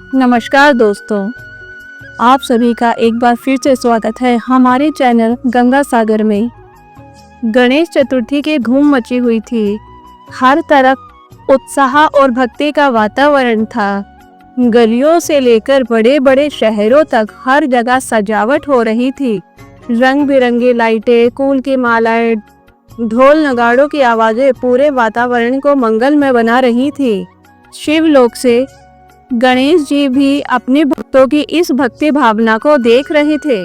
नमस्कार दोस्तों, आप सभी का एक बार फिर से स्वागत है हमारे चैनल गंगा सागर में। गणेश चतुर्थी की धूम मची हुई थी। हर तरफ उत्साह और भक्ति का वातावरण था। गलियों से लेकर बड़े बड़े शहरों तक हर जगह सजावट हो रही थी। रंग बिरंगी लाइटें, फूल की मालाएं, ढोल नगाड़ों की आवाजें पूरे वातावरण को मंगलमय बना रही थी। शिवलोक से गणेश जी भी अपने भक्तों की इस भक्ति भावना को देख रहे थे।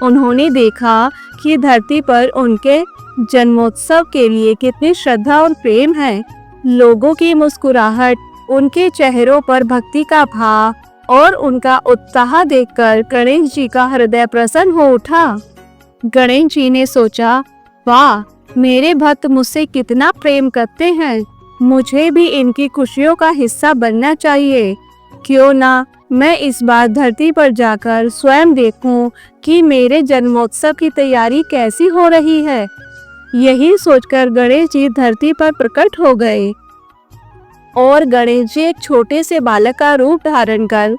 उन्होंने देखा कि धरती पर उनके जन्मोत्सव के लिए कितनी श्रद्धा और प्रेम है। लोगों की मुस्कुराहट, उनके चेहरों पर भक्ति का भाव और उनका उत्साह देखकर गणेश जी का हृदय प्रसन्न हो उठा। गणेश जी ने सोचा, वाह, मेरे भक्त मुझसे कितना प्रेम करते हैं। मुझे भी इनकी खुशियों का हिस्सा बनना चाहिए। क्यों ना मैं इस बार धरती पर जाकर स्वयं देखूं कि मेरे जन्मोत्सव की तैयारी कैसी हो रही है। यही सोचकर गणेश जी धरती पर प्रकट हो गए और गणेश जी एक छोटे से बालक का रूप धारण कर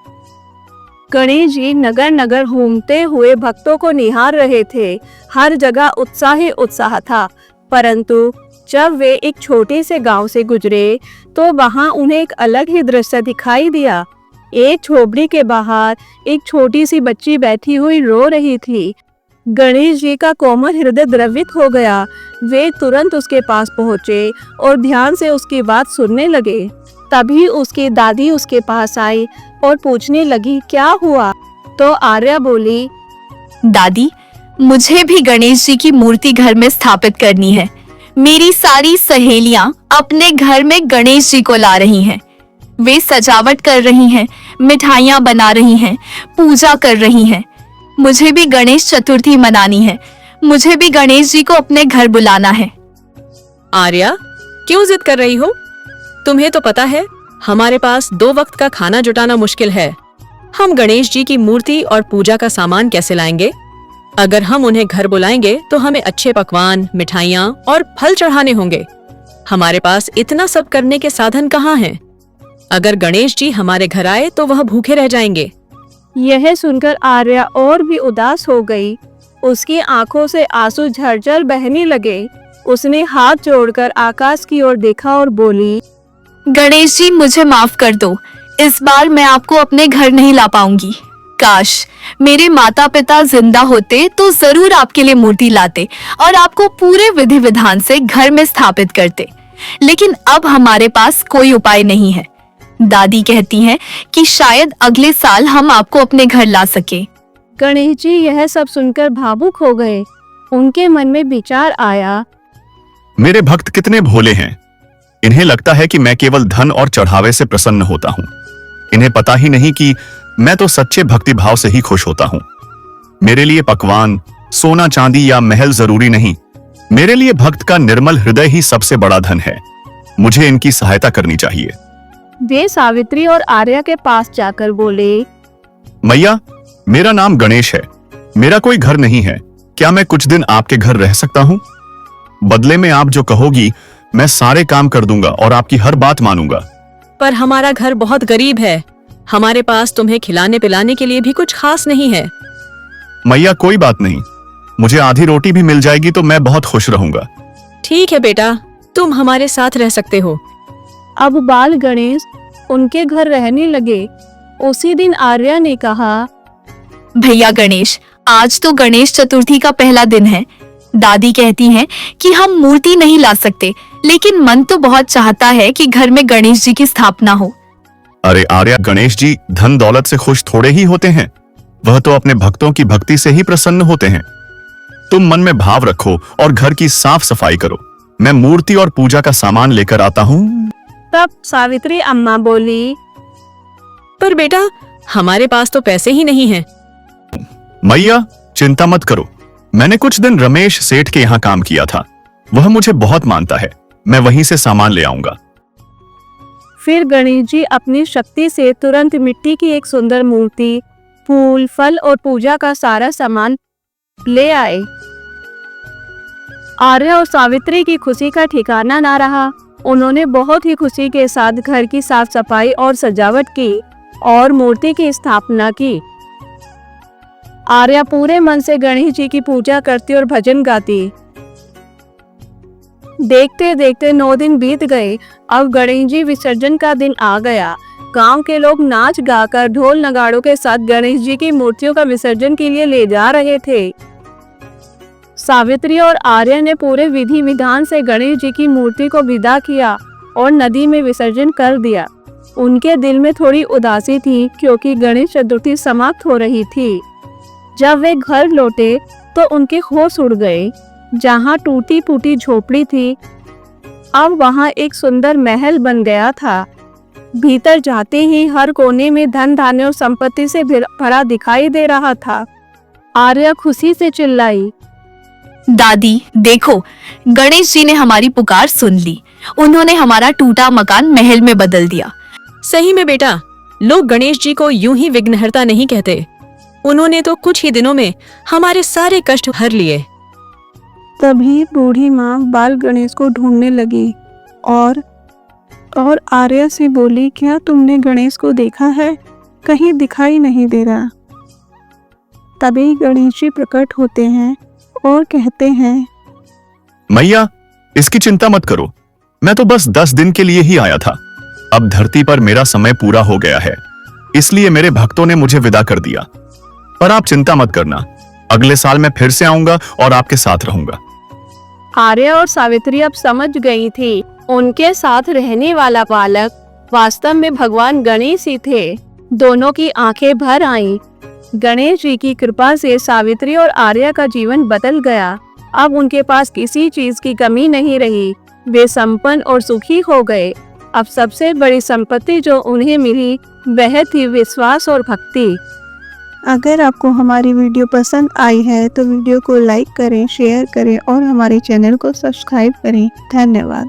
गणेश जी नगर नगर घूमते हुए भक्तों को निहार रहे थे। हर जगह उत्साह ही उत्साह था, परंतु जब वे एक छोटे से गांव से गुजरे तो वहां उन्हें एक अलग ही दृश्य दिखाई दिया। एक झोपड़ी के बाहर एक छोटी सी बच्ची बैठी हुई रो रही थी। गणेश जी का कोमल हृदय द्रवित हो गया। वे तुरंत उसके पास पहुंचे और ध्यान से उसकी बात सुनने लगे। तभी उसकी दादी उसके पास आई और पूछने लगी, क्या हुआ? तो आर्या बोली, दादी, मुझे भी गणेश जी की मूर्ति घर में स्थापित करनी है। मेरी सारी सहेलियां अपने घर में गणेश जी को ला रही हैं। वे सजावट कर रही हैं, मिठाइयां बना रही हैं, पूजा कर रही हैं। मुझे भी गणेश चतुर्थी मनानी है। मुझे भी गणेश जी को अपने घर बुलाना है। आर्या, क्यों जिद कर रही हो? तुम्हें तो पता है हमारे पास 2 वक्त का खाना जुटाना मुश्किल है। हम गणेश जी की मूर्ति और पूजा का सामान कैसे लाएंगे? अगर हम उन्हें घर बुलाएंगे तो हमें अच्छे पकवान, मिठाइयाँ और फल चढ़ाने होंगे। हमारे पास इतना सब करने के साधन कहाँ हैं? अगर गणेश जी हमारे घर आए तो वह भूखे रह जाएंगे। यह सुनकर आर्या और भी उदास हो गई। उसकी आंखों से आंसू झरझर बहने लगे। उसने हाथ जोड़कर आकाश की ओर देखा और बोली, गणेश जी, मुझे माफ कर दो। इस बार मैं आपको अपने घर नहीं ला पाऊंगी। काश मेरे माता पिता जिंदा होते तो जरूर आपके लिए मूर्ति लाते और आपको पूरे विधि विधान से घर में स्थापित करते। लेकिन अब हमारे पास कोई उपाय नहीं है। दादी कहती हैं कि शायद अगले साल हम आपको अपने घर ला सके। गणेश जी यह सब सुनकर भावुक हो गए। उनके मन में विचार आया, मेरे भक्त कितने भोले हैं। इन्हें लगता है कि मैं केवल धन और चढ़ावे से प्रसन्न होता हूँ। इन्हें पता ही नहीं कि मैं तो सच्चे भक्ति भाव से ही खुश होता हूँ। मेरे लिए पकवान, सोना चांदी या महल जरूरी नहीं। मेरे लिए भक्त का निर्मल हृदय ही सबसे बड़ा धन है। मुझे इनकी सहायता करनी चाहिए। वे सावित्री और आर्या के पास जाकर बोले, मैया, मेरा नाम गणेश है। मेरा कोई घर नहीं है। क्या मैं कुछ दिन आपके घर रह सकता हूँ? बदले में आप जो कहोगी मैं सारे काम कर दूंगा और आपकी हर बात मानूंगा। पर हमारा घर बहुत गरीब है। हमारे पास तुम्हें खिलाने पिलाने के लिए भी कुछ खास नहीं है। मैया, कोई बात नहीं। मुझे आधी रोटी भी मिल जाएगी तो मैं बहुत खुश रहूंगा। ठीक है बेटा, तुम हमारे साथ रह सकते हो। अब बाल गणेश उनके घर रहने लगे। उसी दिन आर्या ने कहा, भैया गणेश, आज तो गणेश चतुर्थी का पहला दिन है। दादी कहती हैं कि हम मूर्ति नहीं ला सकते, लेकिन मन तो बहुत चाहता है कि घर में गणेश जी की स्थापना हो। अरे आर्या, गणेश जी धन दौलत से खुश थोड़े ही होते हैं। वह तो अपने भक्तों की भक्ति से ही प्रसन्न होते हैं। तुम मन में भाव रखो और घर की साफ सफाई करो। मैं मूर्ति और पूजा का सामान लेकर आता हूँ। तब सावित्री अम्मा बोली, पर बेटा, हमारे पास तो पैसे ही नहीं हैं। मैया, चिंता मत करो। मैंने कुछ दिन रमेश सेठ के यहाँ काम किया था। वह मुझे बहुत मानता है। मैं वहीं से सामान ले आऊंगा। फिर गणेश जी अपनी शक्ति से तुरंत मिट्टी की एक सुंदर मूर्ति, फूल, फल और पूजा का सारा सामान ले आए। आर्या और सावित्री की खुशी का ठिकाना ना रहा। उन्होंने बहुत ही खुशी के साथ घर की साफ सफाई और सजावट की। और मूर्ति की स्थापना की। आर्या पूरे मन से गणेश जी की पूजा करती और भजन गाती। देखते देखते 9 दिन बीत गए। अब गणेश जी विसर्जन का दिन आ गया। गांव के लोग नाच गाकर ढोल नगाड़ों के साथ गणेश जी की मूर्तियों का विसर्जन के लिए ले जा रहे थे। सावित्री और आर्या ने पूरे विधि विधान से गणेश जी की मूर्ति को विदा किया और नदी में विसर्जन कर दिया। उनके दिल में थोड़ी उदासी थी क्योंकि गणेश चतुर्थी समाप्त हो रही थी। जब वे घर लौटे तो उनके होश उड़ गए। जहाँ टूटी फूटी झोपड़ी थी, अब वहाँ एक सुंदर महल बन गया था। भीतर जाते ही हर कोने में धन धान्य और संपत्ति से भरा दिखाई दे रहा था। आर्या खुशी से चिल्लाई, दादी देखो, गणेश जी ने हमारी पुकार सुन ली। उन्होंने हमारा टूटा मकान महल में बदल दिया। सही में बेटा, लोग गणेश जी को यूं ही विघ्नहर्ता नहीं कहते। उन्होंने तो कुछ ही दिनों में हमारे सारे कष्ट हर लिए। तभी बूढ़ी माँ बाल गणेश को ढूंढने लगी और आर्या से बोली, क्या तुमने गणेश को देखा है? कहीं दिखाई नहीं दे रहा। तभी गणेश जी प्रकट होते हैं और कहते हैं, मैया, इसकी चिंता मत करो। मैं तो बस 10 दिन के लिए ही आया था। अब धरती पर मेरा समय पूरा हो गया है, इसलिए मेरे भक्तों ने मुझे विदा कर दिया। पर आप चिंता मत करना, अगले साल मैं फिर से आऊंगा और आपके साथ रहूंगा। आर्या और सावित्री अब समझ गई थी, उनके साथ रहने वाला बालक वास्तव में भगवान गणेश ही थे। दोनों की आंखें भर आईं। गणेश जी की कृपा से सावित्री और आर्या का जीवन बदल गया। अब उनके पास किसी चीज की कमी नहीं रही। वे संपन्न और सुखी हो गए। अब सबसे बड़ी संपत्ति जो उन्हें मिली वह थी विश्वास और भक्ति। अगर आपको हमारी वीडियो पसंद आई है तो वीडियो को लाइक करें, शेयर करें और हमारे चैनल को सब्सक्राइब करें। धन्यवाद।